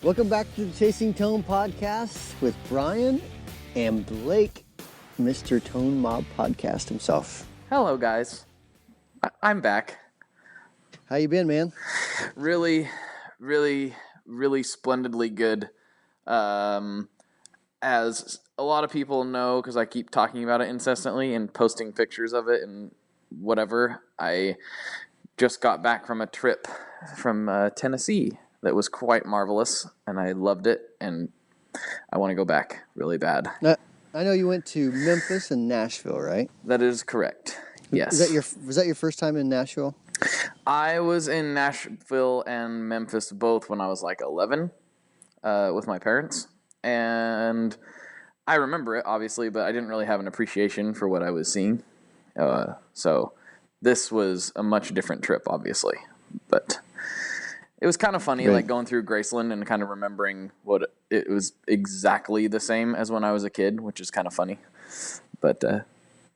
Welcome back to the Chasing Tone podcast with Brian and Blake, Mr. ToneMob podcast himself. Hello, guys. I'm back. How you been, man? Really splendidly good. As a lot of people know, because I keep talking about it incessantly and posting pictures of it and whatever, I just got back from a trip from Tennessee that was quite marvelous, and I loved it, and I want to go back really bad. I know you went to Memphis and Nashville, right? That is correct. Yes. Was that your first time in Nashville? I was in Nashville and Memphis both when I was like 11 with my parents, and I remember it, obviously, but I didn't really have an appreciation for what I was seeing. So this was a much different trip, obviously, but it was kind of funny, like going through Graceland and kind of remembering what it was exactly the same as when I was a kid, which is kind of funny. But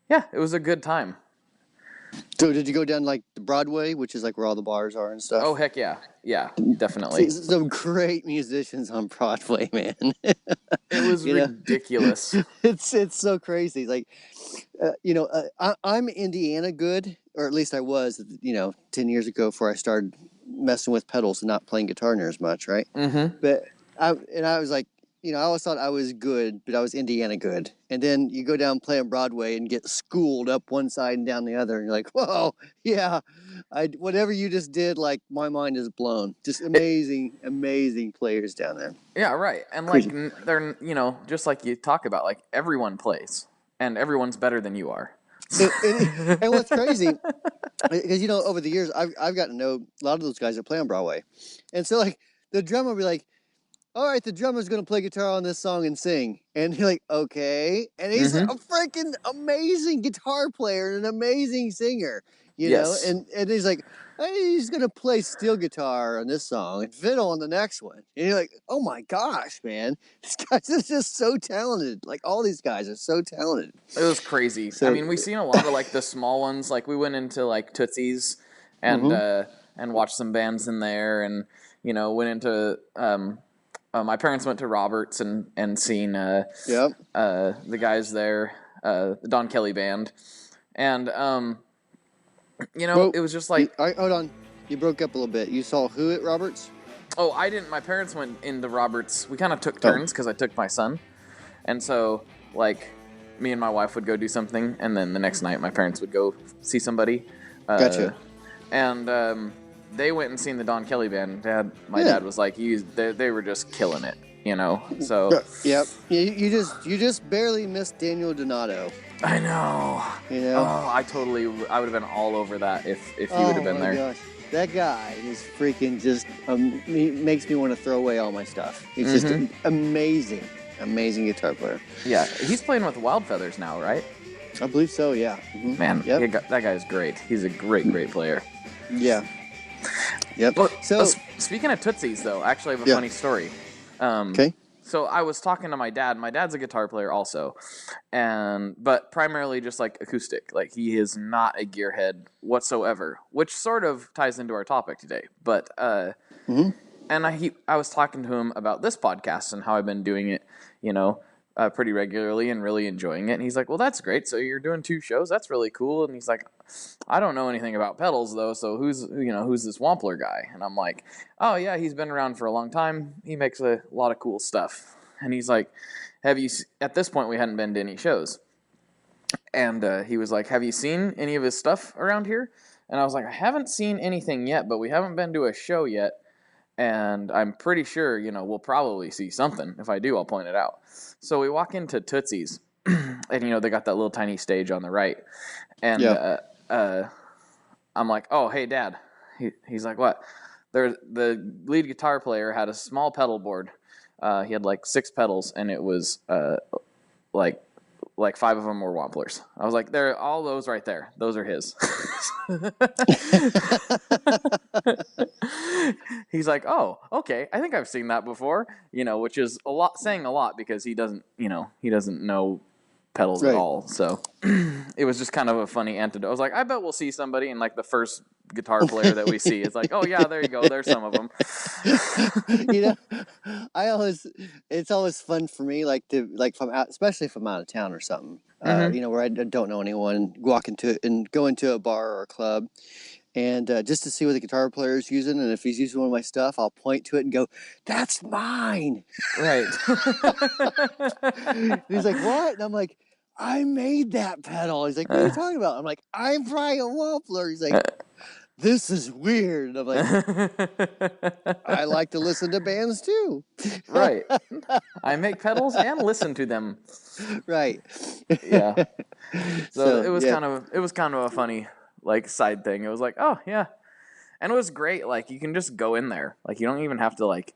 yeah, it was a good time. So did you go down like the Broadway, which is like where all the bars are and stuff? Oh, heck yeah. Yeah, definitely. See, some great musicians on Broadway, man. It was ridiculous. It's so crazy. Like, I'm Indiana good, or at least I was, 10 years ago before I started messing with pedals and not playing guitar near as much, right? Mm-hmm. But I was like, I always thought I was good, but I was Indiana good. And then you go down and play on Broadway and get schooled up one side and down the other, and you're like, whoa, yeah, whatever you just did, like my mind is blown. Just amazing players down there. Yeah, right. And Crazy. Like they're, just like you talk about, like everyone plays and everyone's better than you are. And what's crazy, because over the years I've gotten to know a lot of those guys that play on Broadway, and so like the drummer will be like, "All right, the drummer's gonna play guitar on this song and sing," and you're like, "Okay," and he's a freaking amazing guitar player and an amazing singer, Yes. know, and he's like, hey, he's gonna play steel guitar on this song and fiddle on the next one, and you're like, "Oh my gosh, man, this guy's just so talented! Like all these guys are so talented." It was crazy. So, I mean, we've seen a lot of like the small ones. Like we went into like Tootsie's and watched some bands in there, and went into. My parents went to Roberts and seen the guys there, the Don Kelly band, and it was just like. Hold on, you broke up a little bit. You saw who at Roberts? Oh, I didn't. My parents went into Roberts. We kind of took turns because I took my son, and so like me and my wife would go do something, and then the next night my parents would go see somebody. Gotcha. And they went and seen the Don Kelly band. My dad was like, they were just killing it, So yep, you just barely missed Daniel Donato. I know. Oh, I would have been all over that if he would have been there. Gosh. That guy is freaking just he makes me want to throw away all my stuff. He's just an amazing guitar player. Yeah, he's playing with Wild Feathers now, right? I believe so. Yeah. Mm-hmm. Man, that guy's great. He's a great player. Yeah. Yep. But, so speaking of Tootsies, though, I actually have a funny story. Okay. So I was talking to my dad. My dad's a guitar player also, but primarily just like acoustic. Like he is not a gearhead whatsoever, which sort of ties into our topic today. But and I was talking to him about this podcast and how I've been doing it, pretty regularly and really enjoying it. And he's like, "Well, that's great. So you're doing 2 shows. That's really cool." And he's like, "I don't know anything about pedals though. So who's this Wampler guy?" And I'm like, "Oh yeah, he's been around for a long time. He makes a lot of cool stuff." And he's like, at this point we hadn't been to any shows. And he was like, "Have you seen any of his stuff around here?" And I was like, "I haven't seen anything yet, but we haven't been to a show yet. And I'm pretty sure, we'll probably see something. If I do, I'll point it out." So we walk into Tootsie's, and, they got that little tiny stage on the right. And I'm like, "Oh, hey, Dad." He's like, "What?" The lead guitar player had a small pedal board. He had like 6 pedals, and it was like 5 of them were Wamplers. I was like, "There, all those right there. Those are his." He's like, "Oh, okay. I think I've seen that before." Which is saying a lot because he doesn't know pedals Right. at all. So it was just kind of a funny antidote. I was like, I bet we'll see somebody, and like the first guitar player that we see, it's like, oh yeah, there you go, there's some of them. You know, it's always fun for me, like to like from out, especially if I'm out of town or something. Mm-hmm. You know, where I don't know anyone, go into a bar or a club, and just to see what the guitar player is using, and if he's using one of my stuff, I'll point to it and go, "That's mine." Right. And he's like, "What?" And I'm like, "I made that pedal." He's like, "What are you talking about?" I'm like, "I'm Brian Wampler." He's like, "This is weird." And I'm like, "I like to listen to bands too." Right. I make pedals and listen to them. Right. Yeah. So So yeah, it was kind of a funny like side thing. It was like, oh yeah. And it was great. Like you can just go in there. Like you don't even have to like,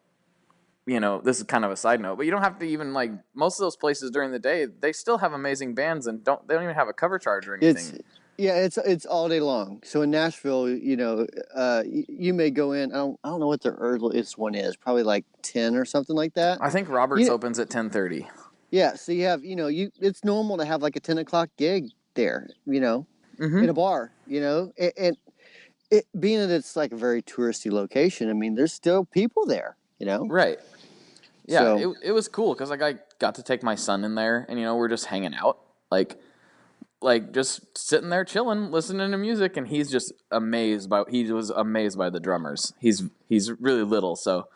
you know, this is kind of a side note, but you don't have to even like most of those places during the day, they still have amazing bands and they don't even have a cover charge or anything. it's all day long. So in Nashville, you know, you may go in. I don't know what the earliest one is. Probably like 10 or something like that. I think Roberts opens at 10:30. Yeah. So you have, you know, it's normal to have like a 10 o'clock gig there. You know, Mm-hmm. in a bar. You know, and it being that it's like a very touristy location. I mean, there's still people there. You know. Right. Yeah, So it was cool because like I got to take my son in there, and you know we're just hanging out, like just sitting there chilling, listening to music, and he was amazed by the drummers. He's really little, so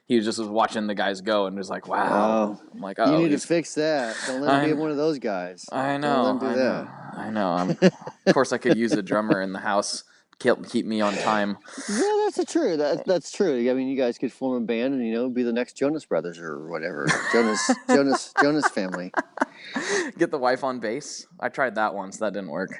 he was watching the guys go and was like, wow. oh, I'm like, you oh, need to fix that. Don't let him be one of those guys. I Don't let him know, do that. I know. Of course, I could use a drummer in the house, keep me on time. Yeah, that's true. That's true. I mean, you guys could form a band and, you know, be the next Jonas Brothers or whatever. Jonas family. Get the wife on bass. I tried that once. That didn't work.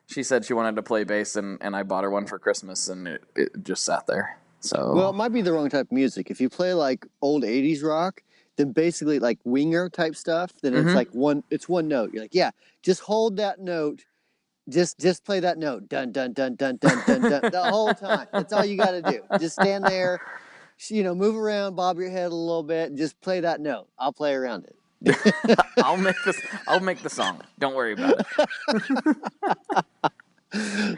She said she wanted to play bass, and I bought her one for Christmas, and it just sat there. So Well, it might be the wrong type of music. If you play like old '80s rock, then basically like winger type stuff, then it's like one note. You're like, yeah, just hold that note. Just play that note. Dun dun dun dun dun dun dun the whole time. That's all you got to do. Just stand there, you know, move around, bob your head a little bit, and just play that note. I'll play around it. I'll make the song. Don't worry about it.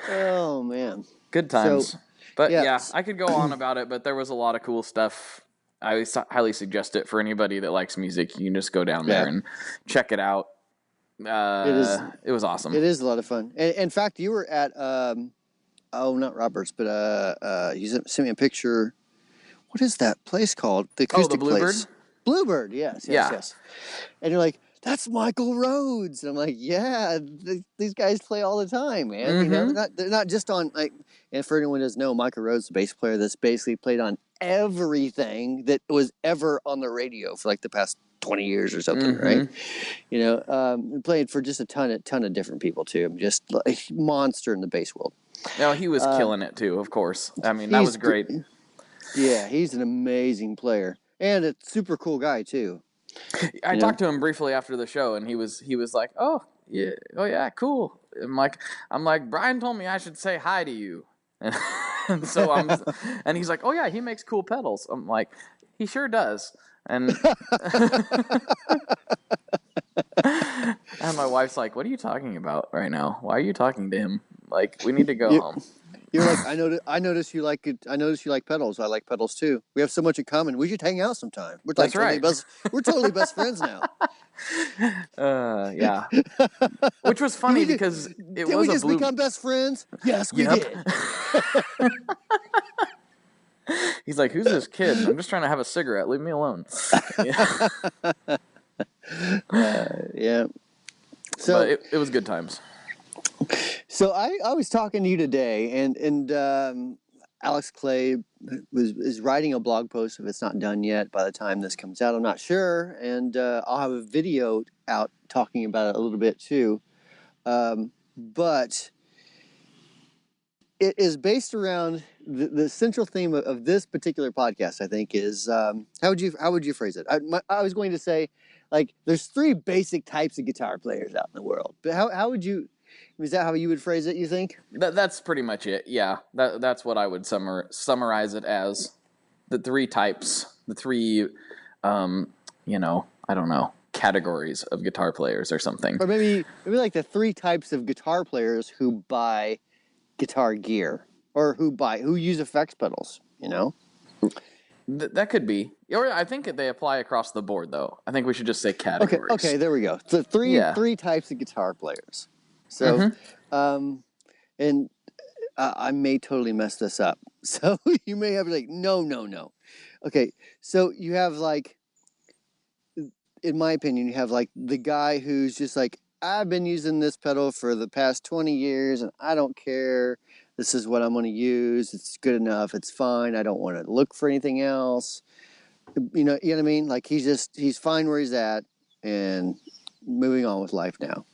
Oh man. Good times. So, But yeah. yeah, I could go on about it, but there was a lot of cool stuff. I highly suggest it for anybody that likes music. You can just go down there and check it out. It was awesome. It is a lot of fun. And in fact, you were at not Roberts, but you sent me a picture. What is that place called? The acoustic the Bluebird? place. Bluebird, yes. And you're like, that's Michael Rhodes. And I'm like, yeah, these guys play all the time, man. Mm-hmm. You know, they're not just on like. And for anyone who doesn't know, Michael Rhodes, the bass player that's basically played on everything that was ever on the radio for like the past 20 years or something, right? You know, played for just a ton of different people too. Just like monster in the bass world. No, he was killing it too, of course. I mean, that was great. Yeah, he's an amazing player and a super cool guy too. I talked to him briefly after the show, and he was like, "Oh yeah, cool." I'm like, Brian told me I should say hi to you, and so and he's like, "Oh yeah, he makes cool pedals." I'm like, he sure does, and and my wife's like, "What are you talking about right now? Why are you talking to him? Like, we need to go home." You're like, I notice you like it. I notice you like pedals. I like pedals too. We have so much in common. We should hang out sometime. We're like we're totally best friends now. Yeah. Which was funny because it did was we just become best friends? Yes, we did. He's like, who's this kid? I'm just trying to have a cigarette. Leave me alone. Yeah. Yeah. So but it was good times. So I was talking to you today, and Alex Clay is writing a blog post. If it's not done yet by the time this comes out, I'm not sure. And I'll have a video out talking about it a little bit too. But it is based around the central theme of this particular podcast. I think is how would you phrase it? I was going to say, like, there's 3 basic types of guitar players out in the world. But how would you? Is that how you would phrase it, you think? That's pretty much it, yeah. That's what I would summarize it as. The 3 types, the 3, I don't know, categories of guitar players or something. Or maybe like the 3 types of guitar players who buy guitar gear or who use effects pedals, you know? That could be. Or I think they apply across the board, though. I think we should just say categories. Okay, there we go. So three types of guitar players. So, and I may totally mess this up. So you may have like, no. Okay, so you have like, in my opinion, you have like the guy who's just like, I've been using this pedal for the past 20 years and I don't care. This is what I'm going to use. It's good enough. It's fine. I don't want to look for anything else. You know what I mean? Like he's fine where he's at and moving on with life now.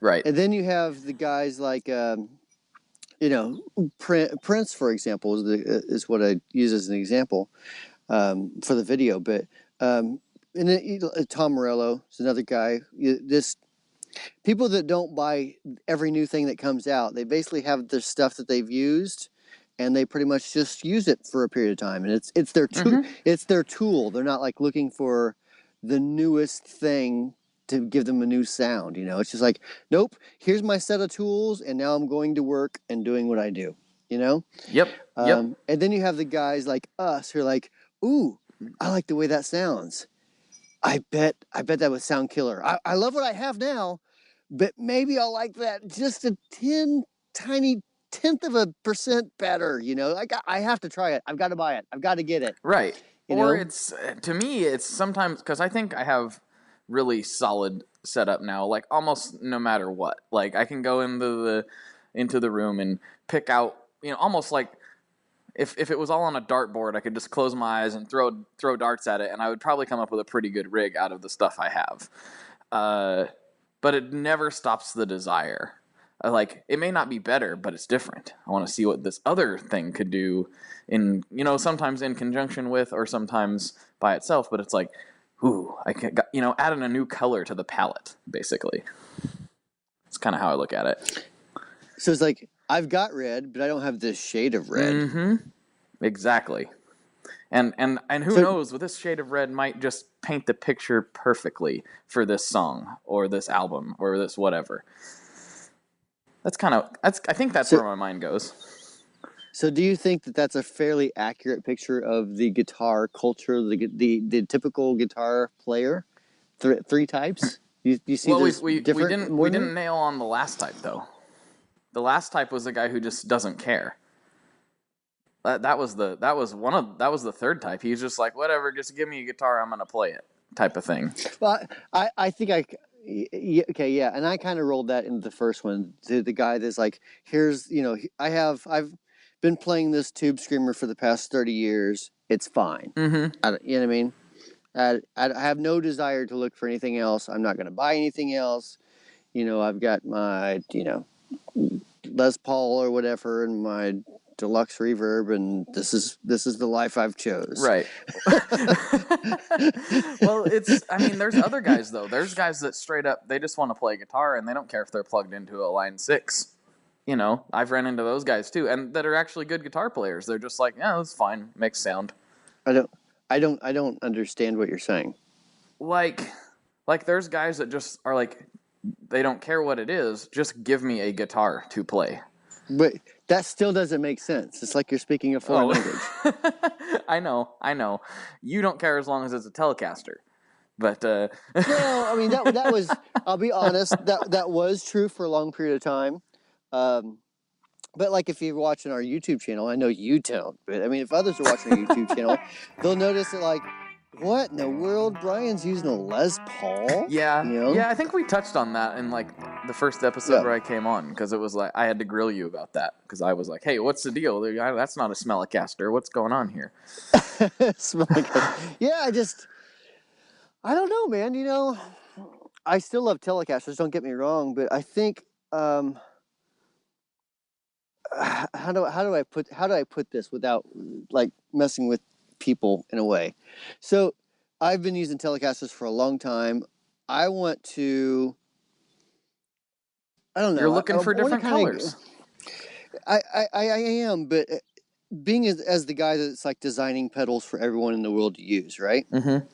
Right. And then you have the guys like, Prince, for example, is what I use as an example for the video. But and then Tom Morello is another guy. People that don't buy every new thing that comes out, they basically have their stuff that they've used, and they pretty much just use it for a period of time, and it's their it's their tool. They're not like looking for the newest thing to give them a new sound. You know, it's just like, nope, here's my set of tools, and now I'm going to work and doing what I do. You know. Yep. And then you have the guys like us who are like, ooh, I like the way that sounds. I bet that would sound killer. I love what I have now, but maybe I'll like that just a tiny tenth of a percent better. You know, like I have to try it. I've got to buy it. I've got to get it. Right. You or know? It's, to me, it's sometimes, because I think I have really solid setup now, like almost no matter what. Like I can go into the room and pick out, almost like if it was all on a dartboard, I could just close my eyes and throw darts at it, and I would probably come up with a pretty good rig out of the stuff I have. But it never stops the desire. Like, it may not be better, but it's different. I want to see what this other thing could do in, sometimes in conjunction with or sometimes by itself, but it's like, ooh, I can, adding a new color to the palette, basically. It's kind of how I look at it. So it's like, I've got red, but I don't have this shade of red. Mm-hmm. Exactly. And who knows, with this shade of red might just paint the picture perfectly for this song or this album or this whatever. I think that's where my mind goes. So do you think that that's a fairly accurate picture of the guitar culture, the typical guitar player? 3 types? You see we didn't nail on the last type, though. The last type was the guy who just doesn't care. That was the third type. He's just like, whatever, just give me a guitar, I'm gonna play it, type of thing. Well, I think and I kind of rolled that into the first one. The guy that's like, here's, I've been playing this Tube Screamer for the past 30 years. It's fine. Mm-hmm. You know what I mean? I have no desire to look for anything else. I'm not going to buy anything else. I've got my, Les Paul or whatever and my deluxe reverb, and this is the life I've chose. Right. Well, there's other guys, though. There's guys that straight up, they just want to play guitar and they don't care if they're plugged into a Line 6. I've run into those guys too, and that are actually good guitar players. They're just like, yeah, that's fine, makes sound. I don't understand what you're saying. Like there's guys that just are like, they don't care what it is, just give me a guitar to play. But that still doesn't make sense. It's like you're speaking a foreign language. I know. You don't care as long as it's a Telecaster. But no, I mean that was, I'll be honest, that was true for a long period of time. But like if you're watching our YouTube channel, I know you don't, but I mean if others are watching our YouTube channel, they'll notice that like, what in the world? Brian's using a Les Paul? Yeah. Yeah, I think we touched on that in like the first episode where I came on, because it was like I had to grill you about that, because I was like, hey, what's the deal? That's not a Smellicaster. What's going on here? Yeah, I don't know, man. I still love Telecasters, don't get me wrong, but I think how do I put this without like messing with people in a way? So I've been using Telecasters for a long time. I want to, I don't know. You're looking for different colors. I am, but being as the guy that's like designing pedals for everyone in the world to use, right? Mm-hmm.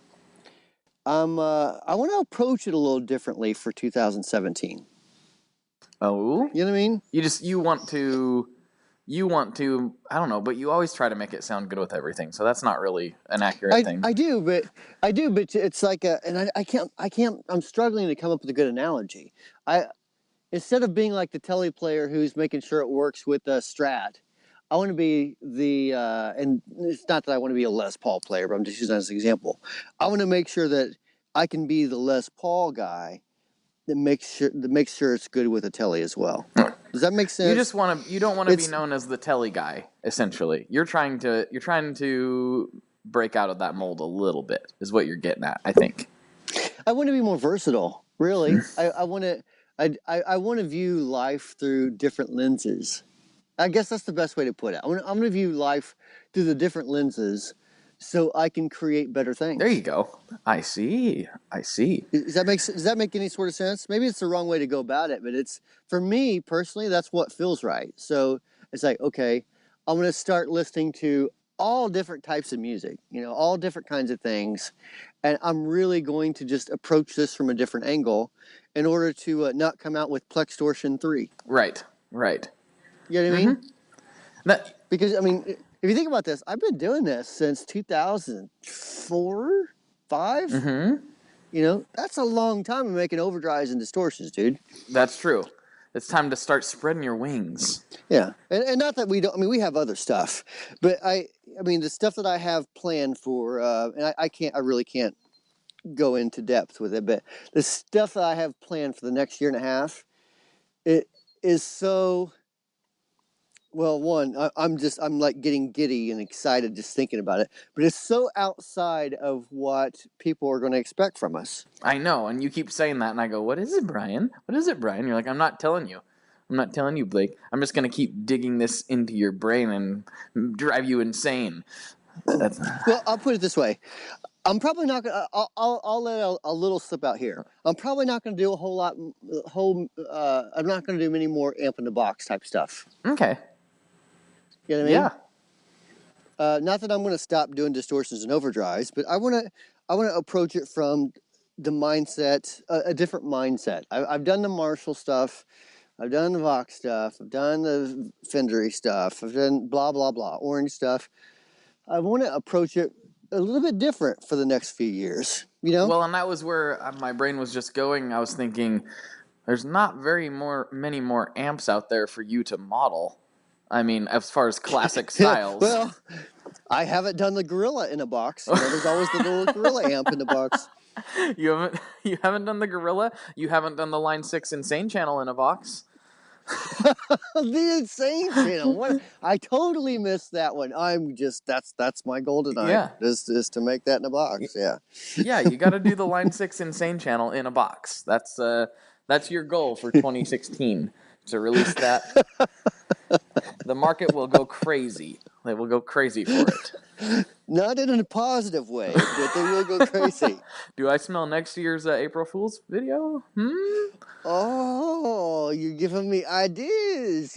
I want to approach it a little differently for 2017. Oh, You know what I mean? you want to, I don't know, but you always try to make it sound good with everything, so that's not really an accurate thing. I do, but it's like I'm struggling to come up with a good analogy. Instead of being like the telly player who's making sure it works with a Strat, I want to be and it's not that I want to be a Les Paul player, but I'm just using that as an example. I want to make sure that I can be the Les Paul guy that makes sure it's good with a telly as well. Does that make sense? You don't want to be known as the telly guy, essentially. You're trying to break out of that mold a little bit, is what you're getting at, I think. I want to be more versatile, really. I want to view life through different lenses. I guess that's the best way to put it. I'm going to view life through the different lenses so I can create better things. There you go. I see. Does that make any sort of sense? Maybe it's the wrong way to go about it, but it's, for me personally, that's what feels right. So it's like, okay, I'm going to start listening to all different types of music, all different kinds of things. And I'm really going to just approach this from a different angle in order to not come out with Plextortion 3. Right. You know what I mean? Because, I mean, if you think about this, I've been doing this since 2004, 5. That's a long time of making overdrives and distortions, dude. That's true. It's time to start spreading your wings. Yeah, and not that we don't. I mean, we have other stuff, but I mean, the stuff that I have planned for, and I really can't go into depth with it, but the stuff that I have planned for the next year and a half, it is so. Well, one, I'm like getting giddy and excited just thinking about it, but it's so outside of what people are going to expect from us. I know, and you keep saying that, and I go, "What is it, Brian? What is it, Brian?" You're like, "I'm not telling you, Blake. I'm just going to keep digging this into your brain and drive you insane." Well, I'll put it this way. I'm probably not going to, I'll let a little slip out here. I'm probably not going to do I'm not going to do many more amp in the box type stuff. Okay. You know what I mean? Yeah. Not that I'm going to stop doing distortions and overdrives, but I want to approach it from the mindset, a different mindset. I've done the Marshall stuff. I've done the Vox stuff. I've done the Fendery stuff. I've done blah, blah, blah, orange stuff. I want to approach it a little bit different for the next few years, Well, and that was where my brain was just going. I was thinking, there's not many more amps out there for you to model. I mean, as far as classic styles. Well, I haven't done the Gorilla in a box. There's always the little Gorilla amp in the box. You haven't done the Gorilla? You haven't done the Line 6 Insane channel in a box? The Insane channel. What? I totally missed that one. That's my goal tonight. Yeah. Is to make that in a box. Yeah. Yeah, you got to do the Line 6 Insane channel in a box. That's your goal for 2016, to release that. The market will go crazy. They will go crazy for it. Not in a positive way, but they will go crazy. Do I smell next year's April Fool's video? Oh, you're giving me ideas.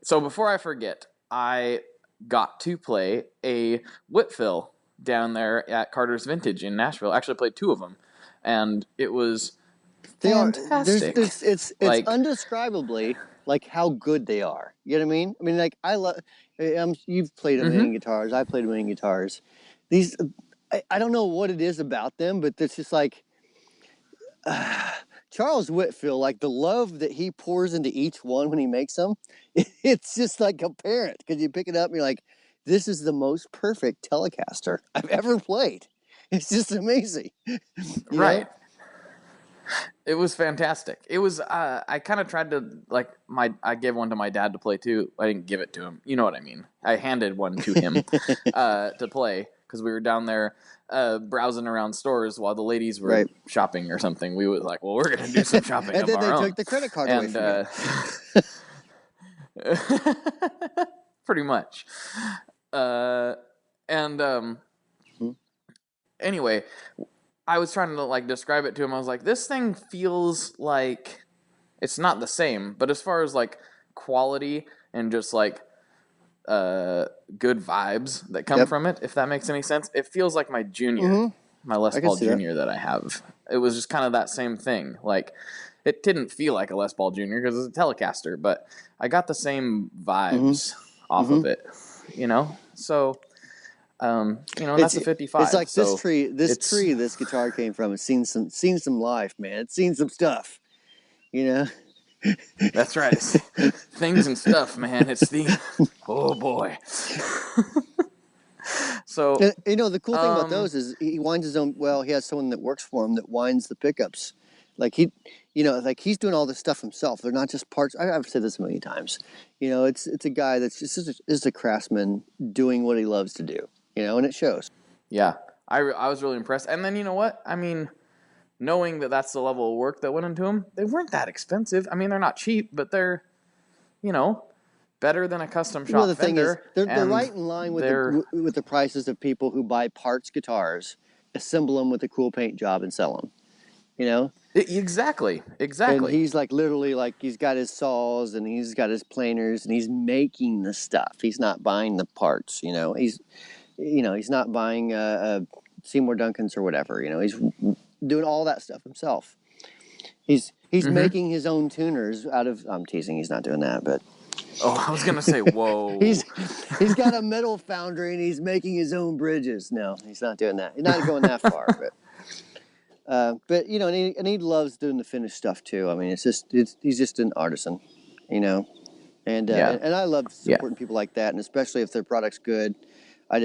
So before I forget, I got to play a Whitfill down there at Vintage in Nashville. I actually played 2 of them, and it was fantastic. It's undescribably like how good they are. You know what I mean? I mean, like you've played a million guitars. I played a million guitars. These, I don't know what it is about them, but it's just like Charles Whitfill, like the love that he pours into each one when he makes them. It's just like apparent because you pick it up and you're like, this is the most perfect Telecaster I've ever played. It's just amazing. Right. It was fantastic. It was, I kind of tried to, I gave one to my dad to play too. I didn't give it to him. You know what I mean? I handed one to him to play because we were down there browsing around stores while the ladies were shopping or something. We were like, well, we're going to do some shopping and of then our they own. took the credit card away from you. Pretty much. Anyway, I was trying to describe it to him. I was like, this thing feels like it's not the same, but as far as quality and just good vibes that come from it, if that makes any sense. It feels like my Junior, my Les Paul Junior that I have. It was just kind of that same thing. Like, it didn't feel like a Les Paul Junior because it's a Telecaster, but I got the same vibes off of it, you know? So, you know, that's a 55. It's like so this tree this guitar came from. It's seen some life, man. It's seen some stuff, you know? That's right. It's things and stuff, man. It's the oh boy. So you know, the cool thing about those is he winds his own. Well, he has someone that works for him that winds the pickups. Like like he's doing all this stuff himself. They're not just parts. I've said this a million times. You know, it's a guy that's just a craftsman doing what he loves to do. You know, and it shows. Yeah, I was really impressed. And then you know what? I mean, knowing that that's the level of work that went into them, they weren't that expensive. I mean, they're not cheap, but they're, you know, better than a custom shop the Fender. Thing is, they're right in line with the prices of people who buy parts guitars, assemble them with a cool paint job, and sell them. You know? Exactly. And he's like literally like he's got his saws and he's got his planers and he's making the stuff. He's not buying the parts. You know, he's not buying Seymour Duncan's or whatever. You know, he's doing all that stuff himself. He's making his own tuners out of. I'm teasing. He's not doing that, but. Oh, I was gonna say, whoa. he's got a metal foundry and he's making his own bridges. No, he's not doing that. He's not going that far, but you know, and he loves doing the finished stuff too. I mean, he's just an artisan, you know, and I love supporting people like that, and especially if their product's good. I'm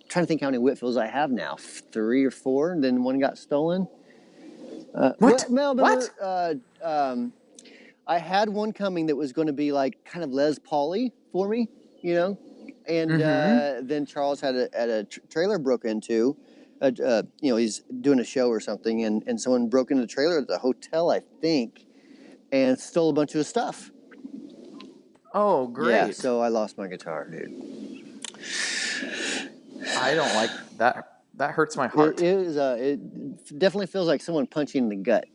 trying to think how many Whitfills I have now. 3 or 4, and then one got stolen. What? I had one coming that was going to be like kind of Les Paul-y for me, you know, and then Charles had a trailer broke into. You know, he's doing a show or something, and someone broke into the trailer at the hotel, I think, and stole a bunch of his stuff. Oh, great! Yeah, so I lost my guitar, dude. I don't like that. That hurts my heart. It definitely feels like someone punching in the gut,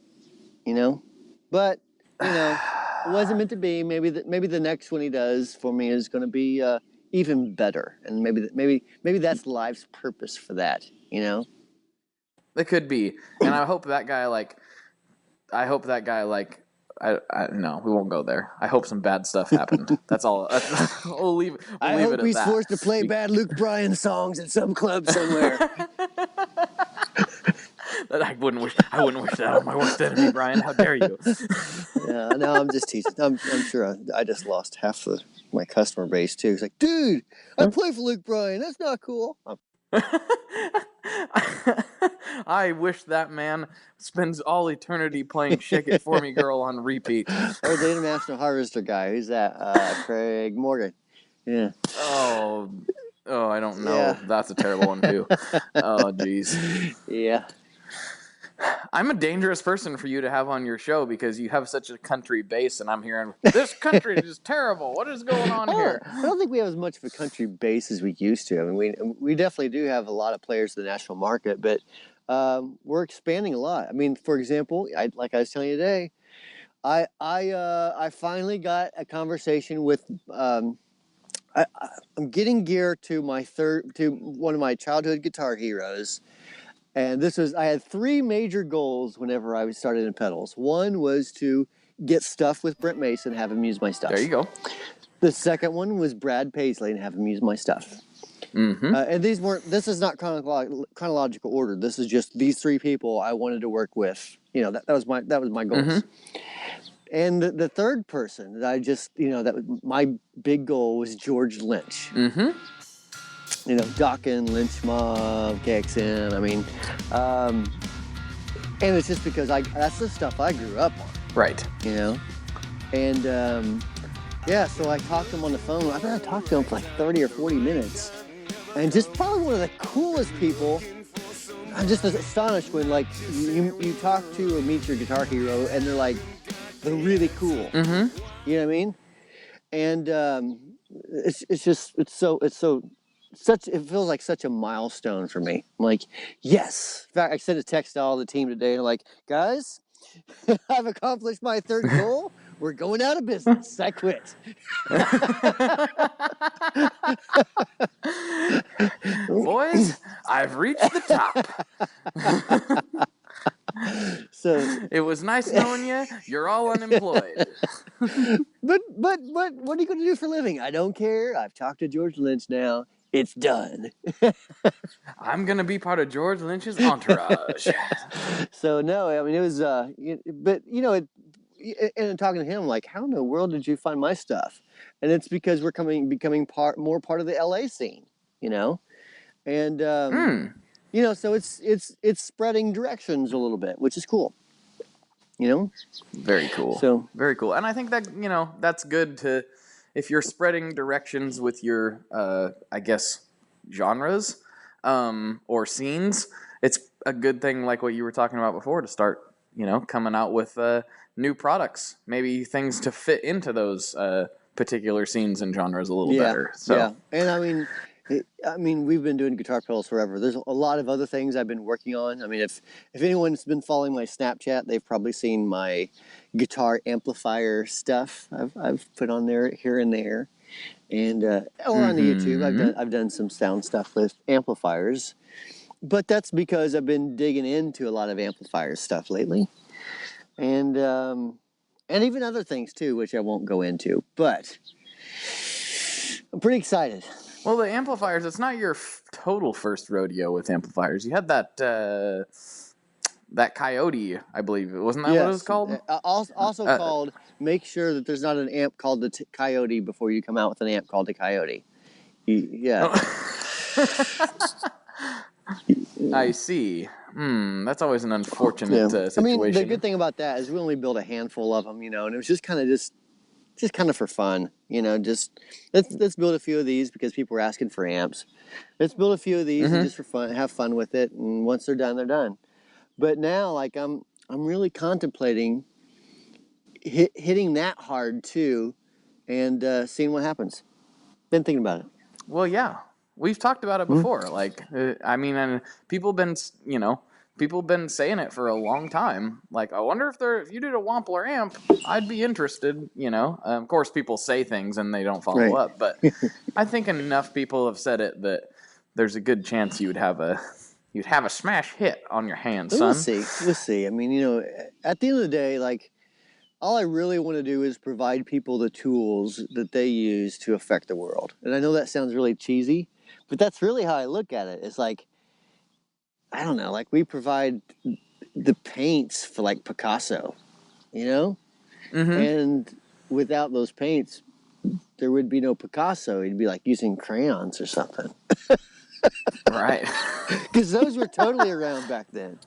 you know. But you know, it wasn't meant to be. Maybe the next one he does for me is going to be even better, and maybe that's life's purpose for that, you know. It could be, and I hope that guy no, we won't go there. I hope some bad stuff happened. That's all. We'll leave it. I hope he's forced to play bad Luke Bryan songs at some club somewhere. I wouldn't wish that on my worst enemy, Brian. How dare you? Yeah, no, I'm just teasing. I'm sure I just lost half my customer base too. It's like, dude, I play for Luke Bryan. That's not cool. I wish that man spends all eternity playing "Shake It For Me, Girl" on repeat. Or the International Harvester guy. Who's that? Craig Morgan. Yeah. Oh, I don't know. Yeah. That's a terrible one too. Oh, jeez. Yeah. I'm a dangerous person for you to have on your show because you have such a country base, and I'm hearing this country is terrible. What is going on here? I don't think we have as much of a country base as we used to. I mean, we definitely do have a lot of players in the national market, but we're expanding a lot. I mean, for example, like I was telling you today, I finally got a conversation with. I'm getting gear to one of my childhood guitar heroes. And I had 3 major goals whenever I started in pedals. One was to get stuff with Brent Mason, have him use my stuff. There you go. The second one was Brad Paisley and have him use my stuff. Mm-hmm. And this is not chronological order. This is just these 3 people I wanted to work with. You know, that was my goals. Mm-hmm. And the third person that my big goal was George Lynch. Mm-hmm. You know, Dokken, Lynch Mob, KXN. I mean, and it's just because that's the stuff I grew up on. Right. You know, and so I talked to him on the phone. I think I talked to him for like 30 or 40 minutes, and just probably one of the coolest people. I'm just astonished when like you talk to or meet your guitar hero, and they're really cool. Mm-hmm. You know what I mean? And it feels like such a milestone for me. I'm like, yes. In fact, I sent a text to all the team today and like, guys, I've accomplished my third goal. We're going out of business. I quit. Boys, I've reached the top. So, It was nice knowing you. You're all unemployed. but what are you going to do for a living? I don't care. I've talked to George Lynch now. It's done. I'm gonna be part of George Lynch's entourage. So no, I mean it was, but and talking to him, like, how in the world did you find my stuff? And it's because we're becoming more part of the LA scene, and so it's spreading directions a little bit, which is cool. Very cool. So very cool, and I think that that's good to, if you're spreading directions with your I guess genres or scenes. It's a good thing, like what you were talking about before, to start coming out with new products, maybe things to fit into those particular scenes and genres a little better. So yeah, and I mean, we've been doing guitar pedals forever. There's a lot of other things I've been working on. I mean, if anyone's been following my Snapchat, they've probably seen my guitar amplifier stuff I've put on there here and there, and or on the YouTube. I've done some sound stuff with amplifiers, but that's because I've been digging into a lot of amplifier stuff lately, and even other things too, which I won't go into, but I'm pretty excited. Well, the amplifiers, it's not your total first rodeo with amplifiers. You had that Coyote, I believe. Wasn't that what it was called? Also called, make sure that there's not an amp called the Coyote before you come out with an amp called the Coyote. Yeah. I see. That's always an unfortunate situation. I mean, the good thing about that is we only built a handful of them, and it was just kind of for fun, just let's build a few of these because people were asking for amps. Let's build a few of these and just for fun, have fun with it, and once they're done, they're done. But now, like, I'm really contemplating hitting that hard too, and seeing what happens. Been thinking about it. Well, yeah, we've talked about it before. Like, I mean, and people been saying it for a long time. Like, I wonder if you did a Wampler amp, I'd be interested. Of course, people say things and they don't follow up, but I think enough people have said it that there's a good chance you'd have a smash hit on your hands, son. We'll see. I mean, at the end of the day, like, all I really want to do is provide people the tools that they use to affect the world. And I know that sounds really cheesy, but that's really how I look at it. It's like, I don't know, like, we provide the paints for, like, Picasso, And without those paints, there would be no Picasso. He'd be, like, using crayons or something. Right. Because those were totally around back then.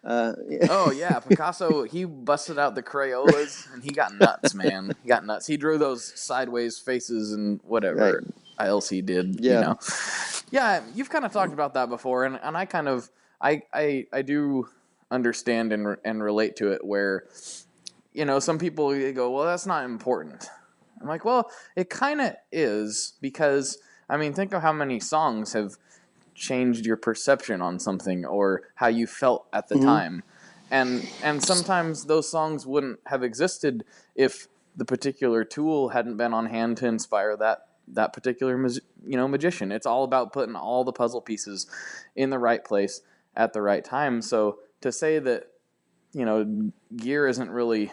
Oh, yeah. Picasso, he busted out the Crayolas, and he got nuts, man. He got nuts. He drew those sideways faces and whatever else he did, Yeah, you've kind of talked about that before, and I kind of, I do understand and relate to it where, some people go, well, that's not important. I'm like, well, it kind of is, because, I mean, think of how many songs have changed your perception on something or how you felt at the time. And sometimes those songs wouldn't have existed if the particular tool hadn't been on hand to inspire that particular magician. It's all about putting all the puzzle pieces in the right place at the right time. So to say that gear isn't really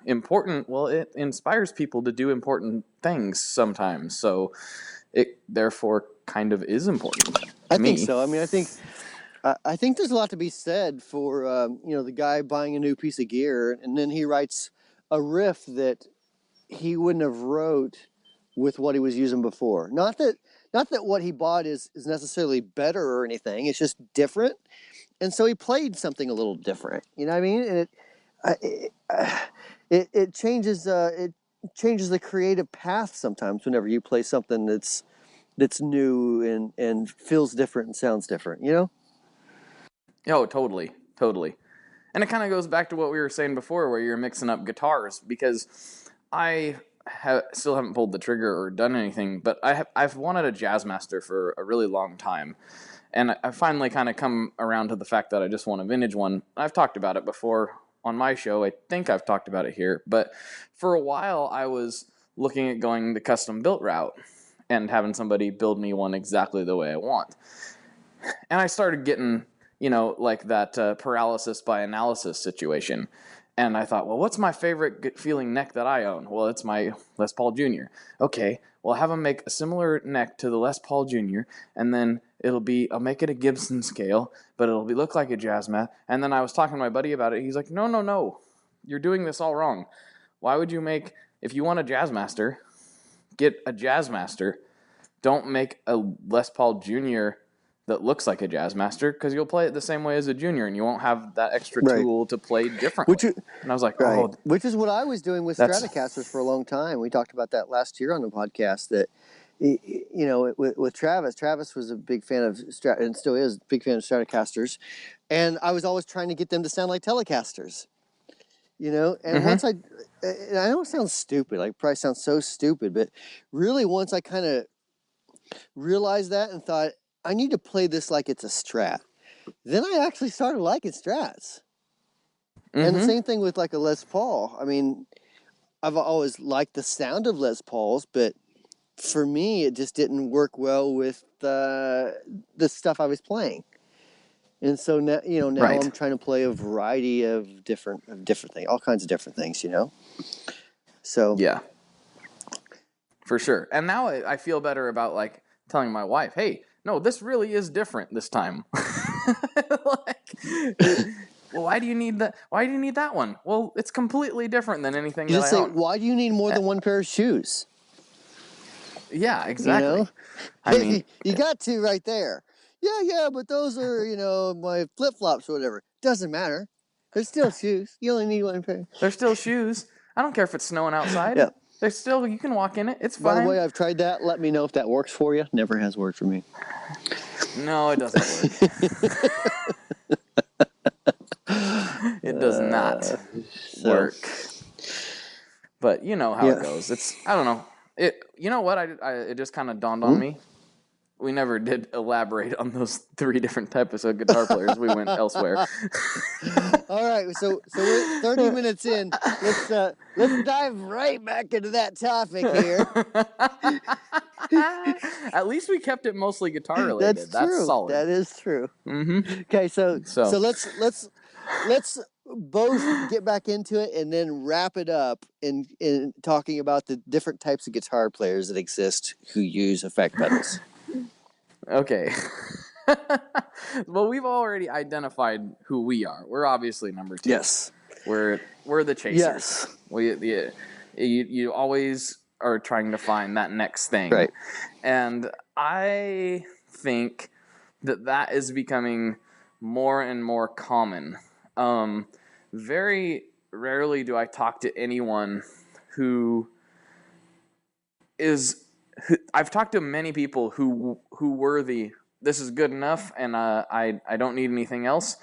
important, well, it inspires people to do important things sometimes. So it therefore kind of is important. I think so. I mean, I think there's a lot to be said for the guy buying a new piece of gear and then he writes a riff that he wouldn't have wrote with what he was using before. Not that what he bought is necessarily better or anything. It's just different, and so he played something a little different. You know what I mean? And it changes the creative path sometimes whenever you play something that's new and feels different and sounds different, Oh, totally. And it kind of goes back to what we were saying before, where you're mixing up guitars, because I still haven't pulled the trigger or done anything, but I've wanted a Jazzmaster for a really long time, and I finally kind of come around to the fact that I just want a vintage one. I've talked about it before on my show. I think I've talked about it here, but for a while I was looking at going the custom built route. and having somebody build me one exactly the way I want. And I started getting, like that paralysis by analysis situation. And I thought, well, what's my favorite feeling neck that I own? Well, it's my Les Paul Jr. Okay, well, have them make a similar neck to the Les Paul Jr., and then I'll make it a Gibson scale, but it'll look like a Jazzmaster. And then I was talking to my buddy about it. He's like, no, you're doing this all wrong. Why would you if you want a Jazzmaster, get a Jazzmaster. Don't make a Les Paul Jr. that looks like a Jazzmaster, because you'll play it the same way as a Junior, and you won't have that extra tool to play differently. And I was like, which is what I was doing with Stratocasters for a long time. We talked about that last year on the podcast. That with Travis. Travis was a big fan of and still is a big fan of Stratocasters, and I was always trying to get them to sound like Telecasters. And once I don't sound stupid. Like, probably sounds so stupid, but really, once I kind of realized that and thought, I need to play this like it's a Strat. Then I actually started liking Strats. And the same thing with like a Les Paul. I mean, I've always liked the sound of Les Pauls, but for me, it just didn't work well with the stuff I was playing. And so now, I'm trying to play a variety of different things, all kinds of different things, So yeah, for sure. And now I feel better about like telling my wife, hey, no, this really is different this time. Well, why do you need that? Why do you need that one? Well, it's completely different than anything that I own. Why do you need more than one pair of shoes? Yeah, exactly. I mean, you got two right there. Yeah, but those are, my flip-flops or whatever. Doesn't matter. They're still shoes. You only need one pair. They're still shoes. I don't care if it's snowing outside. Yeah. They're still, you can walk in it. It's fine. By the way, I've tried that. Let me know if that works for you. Never has worked for me. No, it doesn't work. It does not work. But you know how it goes. I don't know. You know what? It just kind of dawned on me. We never did elaborate on those 3 different types of guitar players. We went elsewhere. All right, so we're 30 minutes in. Let's dive right back into that topic here. At least we kept it mostly guitar related. That's solid. That is true. Okay, so let's both get back into it and then wrap it up in talking about the different types of guitar players that exist who use effect pedals. Okay. Well, we've already identified who we are. We're obviously number 2. Yes. We're the chasers. Yes. You always are trying to find that next thing. Right. And I think that is becoming more and more common. Very rarely do I talk to anyone who is... I've talked to many people who were this is good enough and I don't need anything else,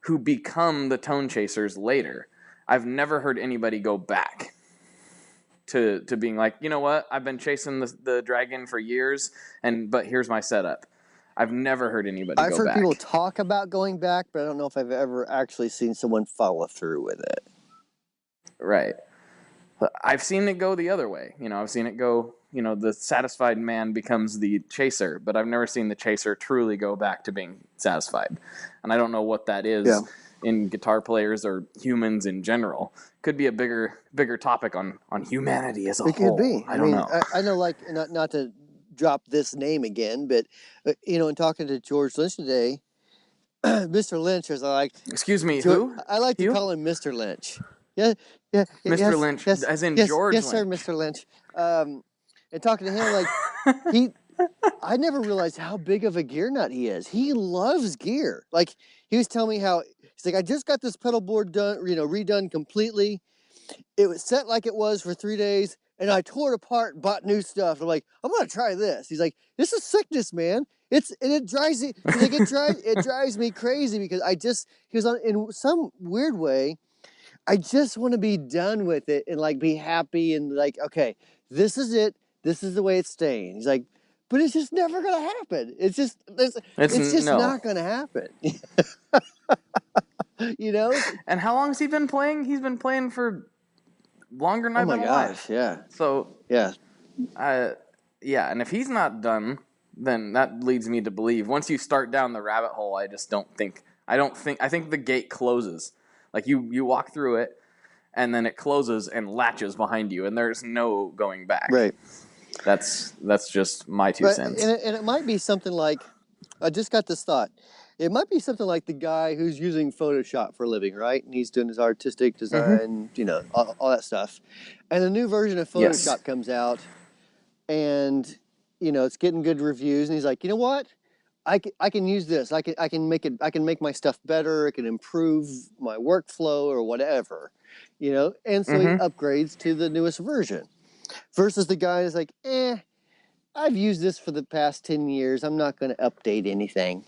who become the tone chasers later. I've never heard anybody go back to being like, you know what, I've been chasing the dragon for years, but here's my setup. I've never heard anybody go back. I've heard people talk about going back, but I don't know if I've ever actually seen someone follow through with it. Right. I've seen it go the other way. I've seen it go, the satisfied man becomes the chaser, but I've never seen the chaser truly go back to being satisfied. And I don't know what that is in guitar players or humans in general. Could be a bigger topic on humanity as a whole. It could be. I don't know. I know, like, not to drop this name again, but, in talking to George Lynch today, Mr. Lynch, as I like... Excuse me, who? I like to call him Mr. Lynch. Yeah, Mr. Lynch, as in George Lynch. Yes, sir, Mr. Lynch. And talking to him, like, I never realized how big of a gear nut he is. He loves gear. Like, he was telling me how, he's like, I just got this pedal board done, redone completely. It was set like it was for 3 days, and I tore it apart and bought new stuff. I'm like, I'm going to try this. He's like, this is sickness, man. It drives me, it drives me crazy because he was in some weird way, I just want to be done with it and like be happy and like, okay, this is it. This is the way it's staying. He's like, but it's just never going to happen. It's just not going to happen. And how long has he been playing? He's been playing for longer than I've been alive. Yeah. So yeah. yeah, and if he's not done, then that leads me to believe once you start down the rabbit hole, I think the gate closes. Like you walk through it, and then it closes and latches behind you, and there's no going back. Right. That's just my 2 cents. And it might be something like, I just got this thought. It might be something like the guy who's using Photoshop for a living, right? And he's doing his artistic design, all that stuff. And a new version of Photoshop comes out, and it's getting good reviews. And he's like, you know what? I can use this. I can make my stuff better. It can improve my workflow or whatever, And so he upgrades to the newest version. Versus the guy is like, I've used this for the past 10 years. I'm not going to update anything,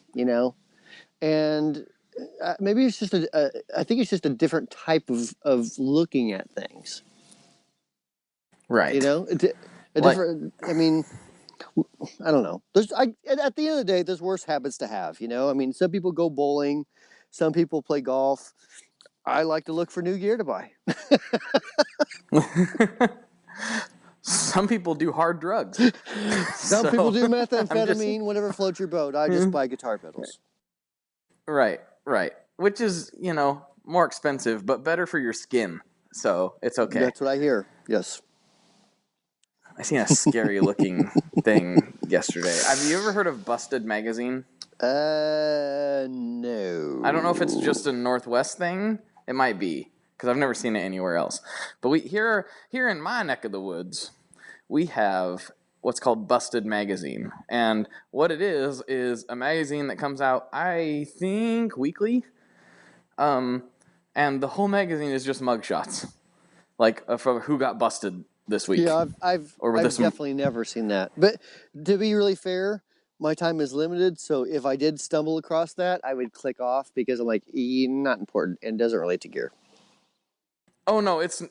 And maybe it's just I think it's just a different type of looking at things. Right. Different, I mean, I don't know. At the end of the day, there's worse habits to have, I mean, some people go bowling. Some people play golf. I like to look for new gear to buy. Some people do hard drugs. Some people do methamphetamine, whatever floats your boat. I just buy guitar pedals. Right. Which is, more expensive, but better for your skin. So it's okay. That's what I hear. Yes. I seen a scary looking thing yesterday. Have you ever heard of Busted Magazine? No. I don't know if it's just a Northwest thing. It might be, because I've never seen it anywhere else. But here in my neck of the woods, we have what's called Busted Magazine. And what it is a magazine that comes out, I think, weekly. And the whole magazine is just mugshots, like for who got busted this week. Yeah, I've definitely never seen that. But to be really fair, my time is limited, so if I did stumble across that, I would click off because I'm like, not important and doesn't relate to gear. Oh no, it's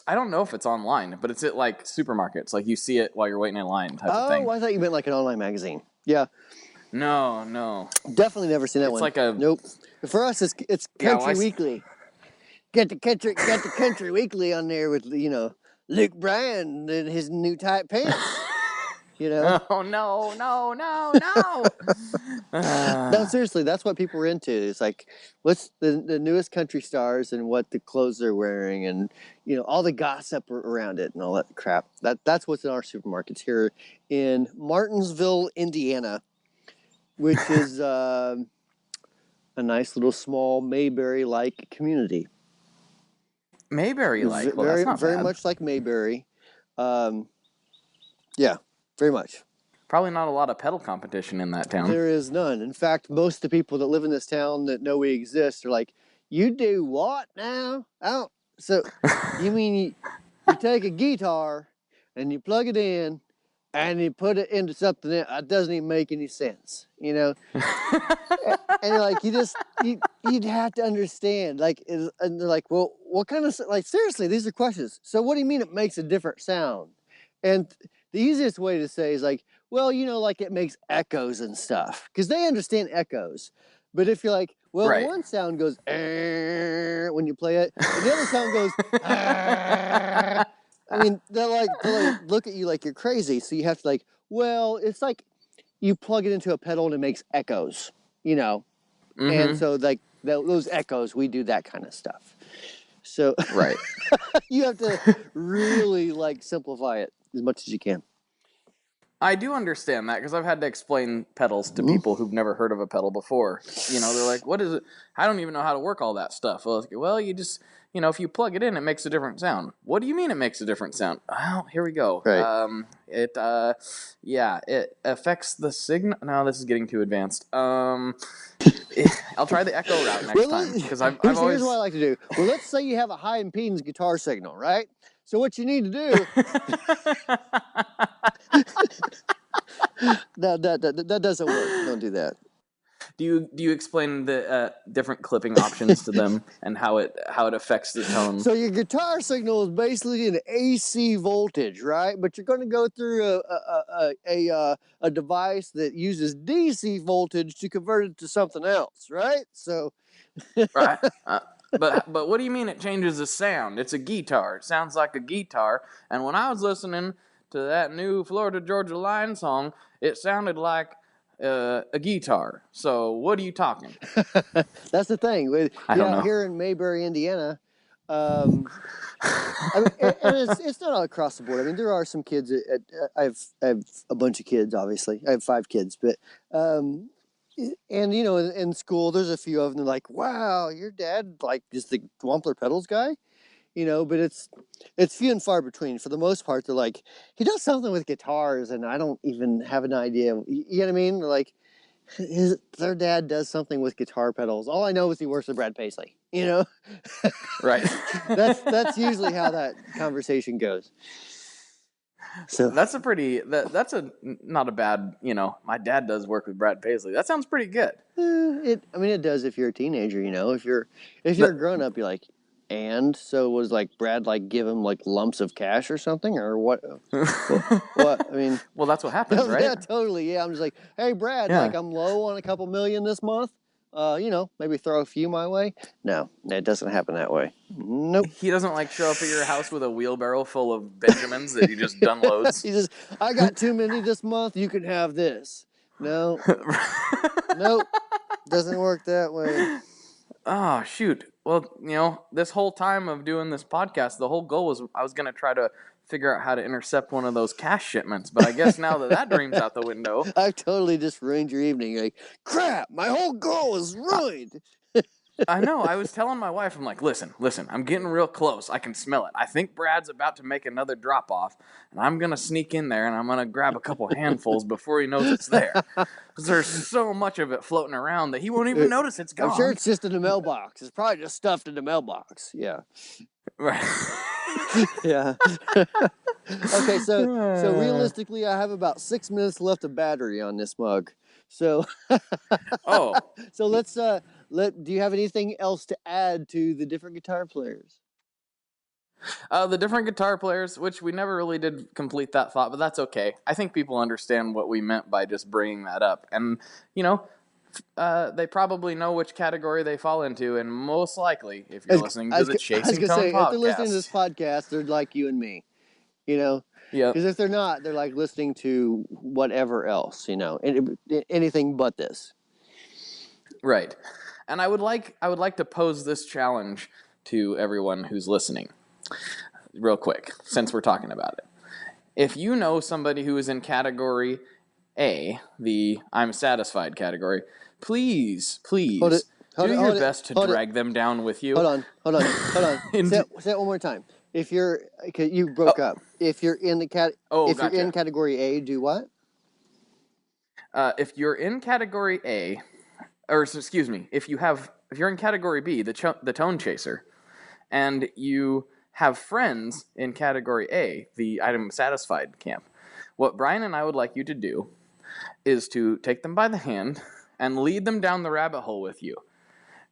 I don't know if it's online, but it's at like supermarkets. Like you see it while you're waiting in line type of thing. Oh, I thought you meant like an online magazine. Yeah. No. Definitely never seen that one. It's like nope. For us, it's Country Weekly. Get the Country Weekly on there with Luke Bryan and his new tight pants. Oh no. No, seriously, that's what people are into. It's like, what's the newest country stars and what the clothes they're wearing, and all the gossip around it and all that crap. That's what's in our supermarkets here in Martinsville, Indiana, which is a nice little small Mayberry-like community. Mayberry-like? Well, very, that's not very bad. much like Mayberry. Yeah, very much. Probably not a lot of pedal competition in that town. There is none. In fact, most of the people that live in this town that know we exist are like, you do what now? Oh, so you mean you take a guitar and you plug it in and you put it into something that doesn't even make any sense, And you're like, you'd have to understand. And they're like, well, what kind of, seriously, these are questions. So what do you mean it makes a different sound? And the easiest way to say is like, well, like it makes echoes and stuff, because they understand echoes. But if you're like, well, right. One sound goes when you play it, and the other sound goes I mean, they'll like look at you like you're crazy. So you have to well, it's like you plug it into a pedal and it makes echoes, And so those echoes, we do that kind of stuff. So right. You have to really simplify it as much as you can. I do understand that because I've had to explain pedals to people who've never heard of a pedal before. They're like, what is it? I don't even know how to work all that stuff. Well, you just, if you plug it in, it makes a different sound. What do you mean it makes a different sound? Well, here we go. Right. It affects the signal. No, this is getting too advanced. I'll try the echo route next time. Because here's what I like to do. Well, let's say you have a high impedance guitar signal, right? So what you need to do... that doesn't work. Don't do that. Do you explain the different clipping options to them and how it affects the tone? So your guitar signal is basically an AC voltage, right? But you're going to go through a device that uses DC voltage to convert it to something else, right? So right. But what do you mean it changes the sound? It's a guitar. It sounds like a guitar. And when I was listening to that new Florida Georgia Line song, it sounded like a guitar. So what are you talking? That's the thing. I don't know. Here in Mayberry, Indiana, I mean, and it's not all across the board. I mean, there are some kids. I have a bunch of kids. Obviously, I have 5 kids, but and in school, there's a few of them. They're like, "Wow, your dad like is the Wampler Pedals guy," But it's few and far between. For the most part, they're like, he does something with guitars, and I don't even have an idea. You know what I mean? Like, their dad does something with guitar pedals. All I know is he works with Brad Paisley. Right. That's usually how that conversation goes. So that's not a bad, my dad does work with Brad Paisley. That sounds pretty good. It does if you're a teenager, If you're a grown up, you're like, and so was like Brad like give him like lumps of cash or something or what? What? I mean, well, that's what happens, right? Yeah, totally. Yeah, I'm just like, hey, Brad, like I'm low on a couple million this month. Maybe throw a few my way. No, it doesn't happen that way. Nope. He doesn't like show up at your house with a wheelbarrow full of Benjamins that he just done loads. I got too many this month. You can have this. No. Nope. Doesn't work that way. Oh, shoot. Well, this whole time of doing this podcast, the whole goal was I was going to try to figure out how to intercept one of those cash shipments. But I guess now that dream's out the window. I've totally just ruined your evening. Like, crap, my whole goal is ruined. I know. I was telling my wife, I'm like, listen, I'm getting real close. I can smell it. I think Brad's about to make another drop off, and I'm going to sneak in there, and I'm going to grab a couple handfuls before he knows it's there. Because there's so much of it floating around that he won't even notice it's gone. I'm sure it's just in the mailbox. It's probably just stuffed in the mailbox. Yeah. Right. Yeah. Okay, so realistically, I have about 6 minutes left of battery on this mug. So. Oh. So let's do you have anything else to add to the different guitar players? The different guitar players, which we never really did complete that thought, but that's okay. I think people understand what we meant by just bringing that up. And, they probably know which category they fall into, and most likely, if you're listening to the Chasing Tone podcast. If they're listening to this podcast, they're like you and me, Yeah. Because if they're not, they're like listening to whatever else, anything but this. Right. And I would like to pose this challenge to everyone who's listening, real quick, since we're talking about it. If you know somebody who is in category A, the I'm satisfied category, please do your best to drag them down with you. Hold on. Say it one more time. If you're, you broke up. If you're in the you're in category A, do what? If you're in category A, or excuse me, if you're in category B, the Tone Chaser, and you have friends in category A, the I'm satisfied camp, what Brian and I would like you to do is to take them by the hand and lead them down the rabbit hole with you.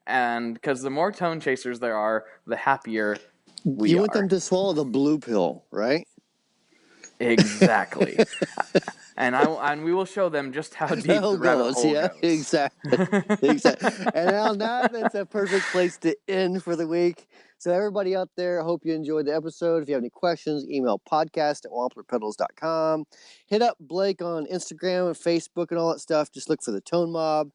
And because the more Tone Chasers there are, the happier we are. You want them to swallow the blue pill, right? Exactly. And we will show them just how deep the rabbit hole goes. Exactly. And on that, that's a perfect place to end for the week. So everybody out there, I hope you enjoyed the episode. If you have any questions, email podcast@wamplerpedals.com. Hit up Blake on Instagram and Facebook and all that stuff. Just look for the ToneMob.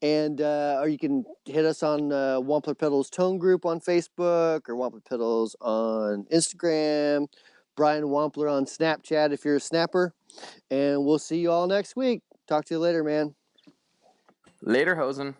And or you can hit us on Wampler Pedals Tone Group on Facebook or Wampler Pedals on Instagram. Brian Wampler on Snapchat if you're a snapper. And we'll see you all next week. Talk to you later, man. Later, hosen.